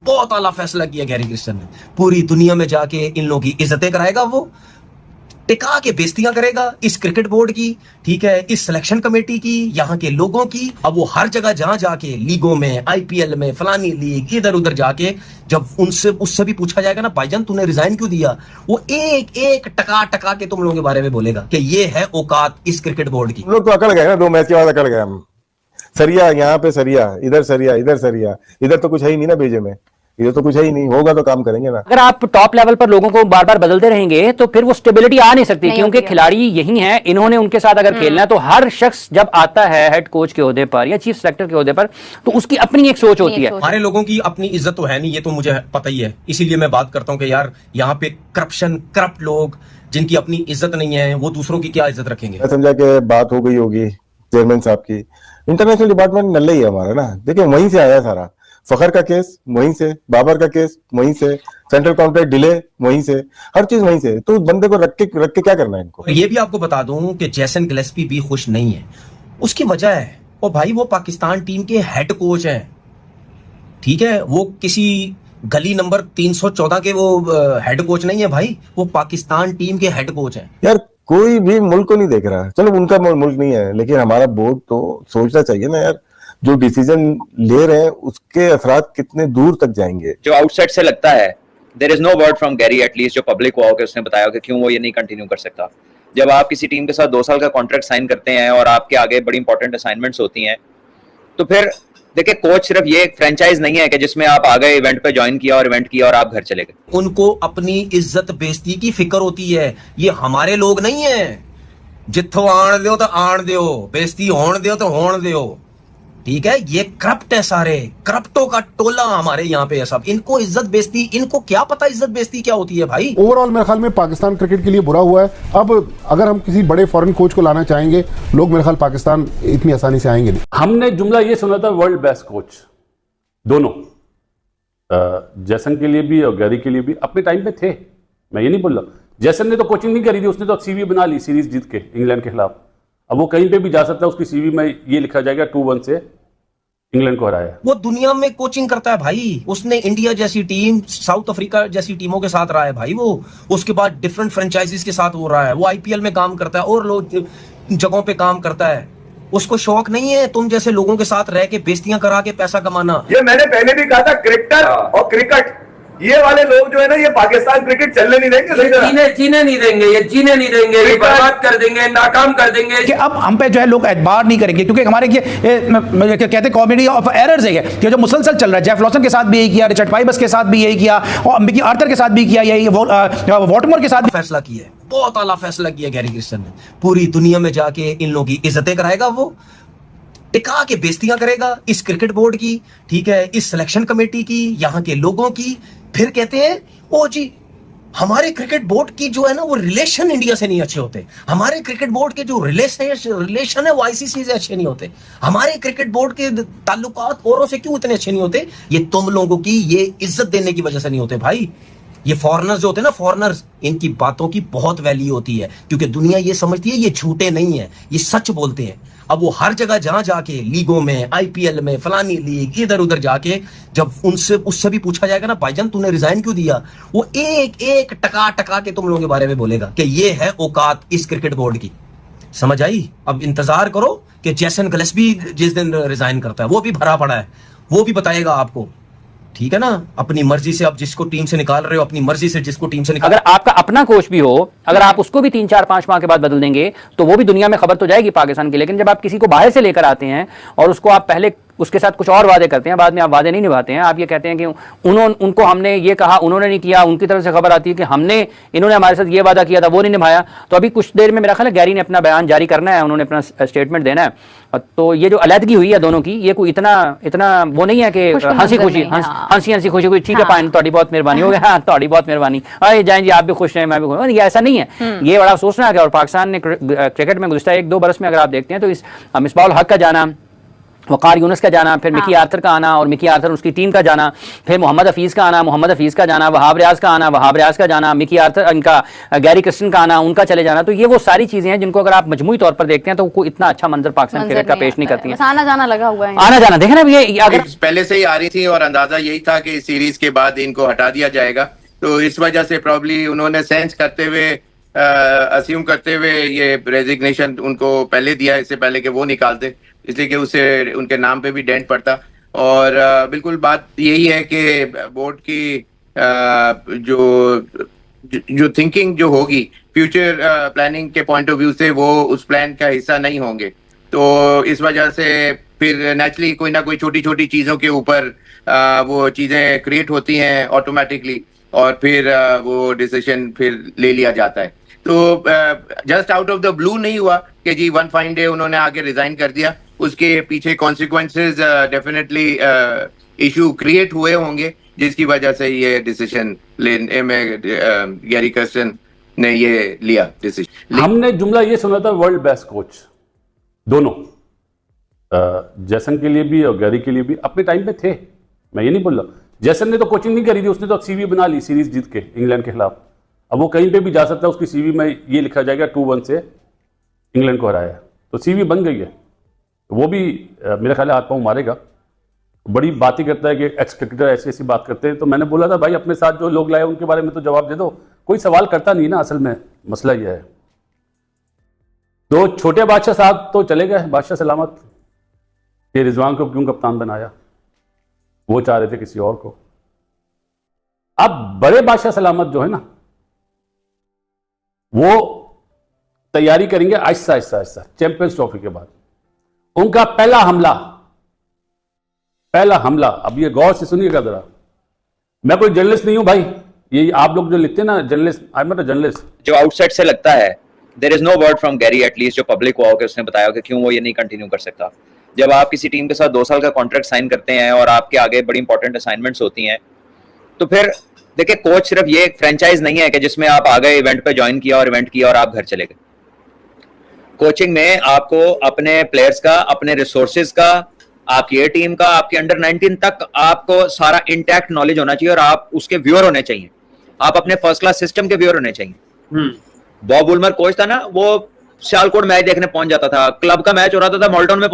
बहुत आला फैसला किया गैरी क्रिस्टन ने। पूरी दुनिया में जाके इन लोगों की इज्जतें कराएगा, वो टिका के बेइज्जतियां करेगा इस क्रिकेट बोर्ड की, ठीक है, इस सिलेक्शन कमेटी की, यहाँ के लोगों की। अब वो हर जगह जहां जाके लीगों में, आईपीएल में, फलानी लीग, इधर उधर जाके जब उनसे उससे भी पूछा जाएगा ना, भाईजान तूने रिजाइन क्यों दिया, वो एक एक टका टका के तुम लोगों के बारे में बोलेगा कि ये है औकात इस क्रिकेट बोर्ड की। लोग तो अकड़ गए ना, 2 मैच के बाद अकड़ गए हम। सरिया यहाँ पे सरिया, इधर सरिया, इधर सरिया, इधर तो कुछ है ही नहीं ना भेजे में, इधर तो कुछ है ही नहीं, होगा तो काम करेंगे ना। अगर आप टॉप लेवल पर लोगों को बार बार बदलते रहेंगे तो फिर वो स्टेबिलिटी आ नहीं सकती, क्योंकि खिलाड़ी यही हैं, इन्होंने उनके साथ अगर खेलना है तो हर शख्स जब आता है हेड कोच के ओहदे पर या चीफ सेलेक्टर के ओहदे पर तो उसकी अपनी एक सोच होती है। हमारे लोगों की अपनी इज्जत तो है नहीं, ये तो मुझे पता ही है, इसीलिए मैं बात करता हूँ कि यार यहाँ पे करप्शन, करप्ट लोग जिनकी अपनी इज्जत नहीं है, वो दूसरों की क्या इज्जत रखेंगे। मैं समझा कि बात हो गई होगी चेयरमैन साहब की। इंटरनेशनल डिपार्टमेंट नल्ले ही है हमारा ना, देखिए वहीं से आया सारा। फखर का केस वहीं से, बाबर का केस वहीं से, सेंट्रल कॉन्ट्रैक्ट डिले वहीं से, हर चीज वहीं से। तो उस बंदे को रख के क्या करना है इनको। ये भी आपको बता दूं कि जेसन गिलेस्पी भी खुश नहीं है, उसकी वजह है और भाई वो पाकिस्तान टीम के हेड कोच हैं, ठीक है, वो किसी गली नंबर 314 के वो हेड कोच नहीं है भाई, वो पाकिस्तान टीम के हेड कोच हैं। यार कोई भी मुल्क को नहीं देख रहा, चलो उनका मुल्क नहीं है, लेकिन हमारा बोर्ड तो सोचना चाहिए ना यार, जो डिसीजन ले रहे हैं उसके असरात कितने दूर तक जाएंगे। जो आउटसाइड से लगता है, there is no word from Gary, at least जो पब्लिक को आके उसने बताया कि क्यों वो ये नहीं कंटिन्यू कर सकता। जब आप किसी टीम के साथ 2 साल का कॉन्ट्रैक्ट साइन करते हैं और आपके आगे बड़ी इंपॉर्टेंट असाइनमेंट्स होती हैं, तो फिर देखिए कोच सिर्फ ये एक फ्रेंचाइज नहीं है कि जिसमें आप आ गए, इवेंट पे ज्वाइन किया और इवेंट किया और आप घर चले गए। उनको अपनी इज्जत बेइज्जती की फिक्र होती है, ये हमारे लोग नहीं है। जिथों आण दियो तो आण दियो, बेइज्जती होण दियो तो होण दियो, ठीक है। ये करप्ट है, सारे करप्टों का टोला हमारे यहाँ पे है सब। इनको इज्जत बेइज्जती, इनको क्या पता इज्जत बेइज्जती क्या होती है भाई। ओवरऑल मेरे ख्याल में पाकिस्तान क्रिकेट के लिए बुरा हुआ है। अब अगर हम किसी बड़े फॉरेन कोच को लाना चाहेंगे, लोग मेरे ख्याल पाकिस्तान इतनी आसानी से आएंगे नहीं। हमने जुमला ये सुना था वर्ल्ड बेस्ट कोच, दोनों जैसन के लिए भी और गैरी के लिए भी अपने टाइम पे थे, मैं ये नहीं बोल रहा। जैसन ने तो कोचिंग नहीं करी थी, उसने तो सीवी बना ली सीरीज जीत के इंग्लैंड के खिलाफ। अब वो कहीं पे भी जा सकता है, उसकी सीवी में ये लिखा जाएगा 2-1 से इंग्लैंड को हराया। वो दुनिया में कोचिंग करता है भाई, उसने इंडिया जैसी टीम, साउथ अफ्रीका जैसी टीमों के साथ रहा है भाई वो, उसके बाद डिफरेंट फ्रेंचाइजीज के साथ हो रहा है, वो आईपीएल में काम करता है और लोग जगहों पे काम करता है। उसको शौक नहीं है तुम जैसे लोगों के साथ रह के बेइज्जतियां करा के पैसा कमाना। ये मैंने पहले भी कहा था, क्रिकेटर और क्रिकेट, ये वाले लोग जो है ना, ये पाकिस्तान क्रिकेट चलने नहीं देंगे, जीने नहीं देंगे, ये जीने नहीं देंगे, ये बर्बाद कर देंगे, नाकाम कर देंगे। कि अब हम पे जो है लोग एतबार नहीं करेंगे, क्योंकि हमारे कहते कॉमेडी ऑफ एरर्स है कि जो मुसलसल चल रहा है। जेफ लॉसन के साथ भी यही किया, रिचर्ड पाइबस के साथ भी यही किया, और मिकी आर्थर के साथ भी किया, यही वॉटमोर के साथ भी फैसला किया है, बहुत आला फैसला किया गैरी क्रिस्टन ने। पूरी दुनिया में जाके इन लोगों की इज्जतें कराएगा, वो टिका के बेइज्जतियां करेगा इस क्रिकेट बोर्ड की, ठीक है, इस सिलेक्शन कमेटी की, यहाँ के लोगों की। फिर कहते हैं ओ जी हमारे क्रिकेट बोर्ड की जो है ना वो रिलेशन इंडिया से नहीं अच्छे होते, हमारे क्रिकेट बोर्ड के जो रिलेशन है वो आईसीसी से अच्छे नहीं होते, हमारे क्रिकेट बोर्ड के ताल्लुकात औरों से क्यों इतने अच्छे नहीं होते। ये तुम लोगों की ये इज्जत देने की वजह से नहीं होते भाई। ये फॉरेनर्स जो होते हैं ना, फॉरेनर्स, इनकी बातों की बहुत वैल्यू होती है, क्योंकि दुनिया ये समझती है ये झूठे नहीं है, ये सच बोलते हैं। अब वो हर जगह जहां जाके लीगों में, आईपीएल में, फलानी लीग, इधर उधर जाके जब उनसे उससे भी पूछा जाएगा ना, भाईजान तूने रिजाइन क्यों दिया, वो एक एक टका टका के तुम लोगों के बारे में बोलेगा कि ये है औकात इस क्रिकेट बोर्ड की। समझ आई। अब इंतजार करो कि जेसन गिलेस्पी जिस दिन रिजाइन करता है, वो भी भरा पड़ा है, वो भी बताएगा आपको, ठीक है ना। अपनी मर्जी से आप जिसको टीम से निकाल रहे हो, अपनी मर्जी से जिसको टीम से निकाल, अगर आपका अपना कोच भी हो, अगर आप उसको भी 3-4-5 माह के बाद बदल देंगे तो वो भी दुनिया में खबर तो जाएगी पाकिस्तान की। लेकिन जब आप किसी को बाहर से लेकर आते हैं और उसको आप पहले उसके साथ कुछ और वादे करते हैं, बाद में आप वादे नहीं निभाते हैं, आप ये कहते हैं कि उनको हमने ये कहा, उन्होंने नहीं किया, उनकी तरफ से खबर आती है कि इन्होंने हमारे साथ ये वादा किया था, वो नहीं निभाया। तो अभी कुछ देर में मेरा ख्याल है गैरी ने अपना बयान जारी करना है, उन्होंने अपना स्टेटमेंट देना है। तो ये जो अलहदगी हुई है दोनों की, ये कोई इतना वो नहीं है कि हंसी खुशी कोई, ठीक है पाइन थोड़ी बहुत मेहरबानी हो गया, हाँ थोड़ी बहुत मेहरबानी, अरे जाएं जी आप भी खुश रहें मैं भी खुश, ये ऐसा नहीं है। ये बड़ा सोचना है। और पाकिस्तान ने क्रिकेट में गुज़श्ता 1-2 बरस में अगर आप देखते हैं तो इस मिसबाह उल हक का जाना वकार यूनुस का जाना, फिर मिकी आर्थर का आना और मिकी आर्थर उसकी टीम का जाना, फिर मोहम्मद हफीज़ का आना, मोहम्मद हफीज़ का जाना, वहाब रियाज का आना, वहाब रियाज का जाना, मिकी आर्थर इनका गैरी क्रिस्टन का आना, उनका चले जाना। तो ये वो सारी चीज़ें हैं जिनको अगर आप मजमूई तौर पर देखते हैं तो कोई इतना अच्छा मंजर पाकिस्तान क्रिकेट का पेश नहीं करती है। आना जाना लगा हुआ है, आना जाना देखें ना, ये अगर पहले से ही आ रही थी और अंदाजा यही था कि इस सीरीज के बाद इनको हटा दिया जाएगा, तो इस वजह से प्रॉब्ली उन्होंने सेंस करते हुए अस्यूम करते हुए ये रेजिग्नेशन उनको पहले दिया, इससे पहले कि वो निकालते, इसलिए कि उससे उनके नाम पे भी डेंट पड़ता। और बिल्कुल बात यही है कि बोर्ड की जो थिंकिंग जो होगी फ्यूचर प्लानिंग के पॉइंट ऑफ व्यू से वो उस प्लान का हिस्सा नहीं होंगे, तो इस वजह से फिर नेचुरली कोई ना कोई छोटी छोटी चीजों के ऊपर वो चीजें क्रिएट होती हैं ऑटोमेटिकली और फिर वो डिसीजन फिर ले लिया जाता है। तो just out of the blue नहीं हुआ कि जी वन फाइन डे उन्होंने आगे रिजाइन कर दिया, उसके पीछे कॉन्सिक्वेंसेस डेफिनेटली इशू क्रिएट हुए होंगे जिसकी वजह से ये डिसीजन लेने में गैरी कर्स्टन ने ये लिया डिसीजन। हमने जुमला ये सुना था वर्ल्ड बेस्ट कोच, दोनों जैसन के लिए भी और गैरी के लिए भी अपने टाइम पे थे, मैं ये नहीं बोल रहा। जैसन ने तो कोचिंग नहीं करी थी, उसने तो सीवी बना ली सीरीज जीत के इंग्लैंड के खिलाफ। अब वो कहीं पे भी जा सकता है, उसकी सीवी में ये लिखा जाएगा 2-1 से इंग्लैंड को हराया, तो सीवी बन गई है। वो भी मेरे ख्याल हाथ पाँव मारेगा। बड़ी बात ही करता है कि एक्स क्रिकेटर ऐसी ऐसी बात करते हैं, तो मैंने बोला था भाई अपने साथ जो लोग लाए उनके बारे में तो जवाब दे दो, कोई सवाल करता नहीं ना, असल में मसला यह है। तो छोटे बादशाह साहब तो चले गए, बादशाह सलामत, कि रिजवान को क्यों कप्तान बनाया, वो चाह रहे थे किसी और को। अब बड़े बादशाह सलामत जो है ना, वो तैयारी करेंगे आहिस्ता आहिस्ता आहिस्ता चैंपियंस ट्रॉफी के बाद। उनका पहला हमला, अब ये गौर से सुनिएगा जरा, मैं कोई जर्नलिस्ट नहीं हूं भाई, ये आप लोग जो लिखते हैं ना journalist, I am not a journalist. जो आउटसाइड से लगता है there is no word from Gary at least जो पब्लिक हुआ कि उसने बताया कि क्यों वो ये नहीं कंटिन्यू कर सकता। जब आप किसी टीम के साथ 2 साल का कॉन्ट्रैक्ट साइन करते हैं और आपके आगे बड़ी इंपॉर्टेंट असाइनमेंट्स होती हैं, तो फिर देखिए कोच सिर्फ ये एक फ्रेंचाइज नहीं है कि जिसमें आप आ गए, इवेंट पे ज्वाइन किया और इवेंट किया और आप घर चले गए। कोचिंग में आपको अपने प्लेयर्स का, अपने रिसोर्सेज का, आपकी ए टीम का, आपके अंडर 19 तक आपको सारा इंटैक्ट नॉलेज होना चाहिए और आप उसके व्यूअर होने चाहिए, आप अपने फर्स्ट क्लास सिस्टम के व्यूअर होने चाहिए। बॉब वुलमर कोच था ना, वो सियालकोट मैच देखने पहुंच जाता था, क्लब का मैच हो रहा था मॉल्टन में